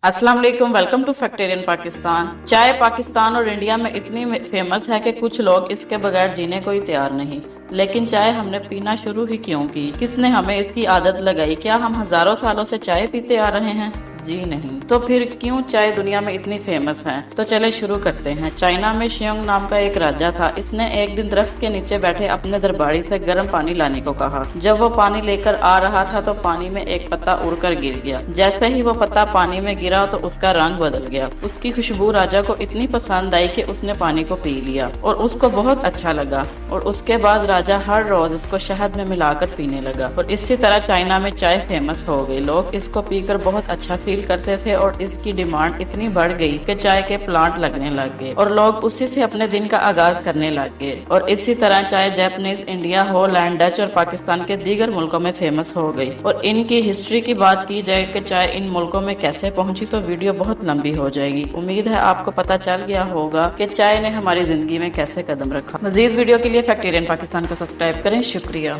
अस्सलाम वालेकुम, welcome to फैक्टेरियन Pakistan. चाय पाकिस्तान और इंडिया में इतनी फेमस है कि कुछ लोग इसके बगैर जीने को ही तैयार नहीं। लेकिन चाय हमने पीना शुरू ही क्यों की? किसने हमें इसकी आदत लगाई? क्या हम हजारों सालों से चाय पीते आ रहे हैं? जी नहीं। तो फिर क्यों चाय दुनिया में इतनी फेमस है? तो चले शुरू करते हैं। चाइना में शियोंग नाम का एक राजा था। इसने एक दिन दरख्त के नीचे बैठे अपने दरबारी से गर्म पानी लाने को कहा। जब वो पानी लेकर आ रहा था तो पानी में एक पत्ता उड़कर गिर गया। जैसे ही वो पत्ता पानी में गिरा तो उसका रंग बदल गया। उसकी खुशबू राजा को इतनी पसंद आई कि उसने पानी को पी लिया और उसको बहुत अच्छा लगा। और उसके बाद राजा हर रोज इसको शहद में मिलाकर पीने लगा और इसी तरह चाइना में चाय फेमस हो गई। लोग इसको पीकर बहुत अच्छा फील करते थे और इसकी डिमांड इतनी बढ़ गई कि चाय के प्लांट लगने लग गए और लोग उसी से अपने दिन का आगाज करने लग गए। और इसी तरह चाय जापानीज, इंडिया, हॉलैंड, डच और पाकिस्तान के दीगर मुल्कों में फेमस हो गई। और इनकी हिस्ट्री की बात की जाए कि चाय इन मुल्कों में कैसे पहुंची तो वीडियो बहुत लंबी हो जाएगी। उम्मीद है आपको पता चल गया होगा कि चाय ने हमारी जिंदगी में कैसे कदम रखा। मजीद वीडियो के लिए फैक्टेरियन पाकिस्तान को सब्सक्राइब करें। शुक्रिया।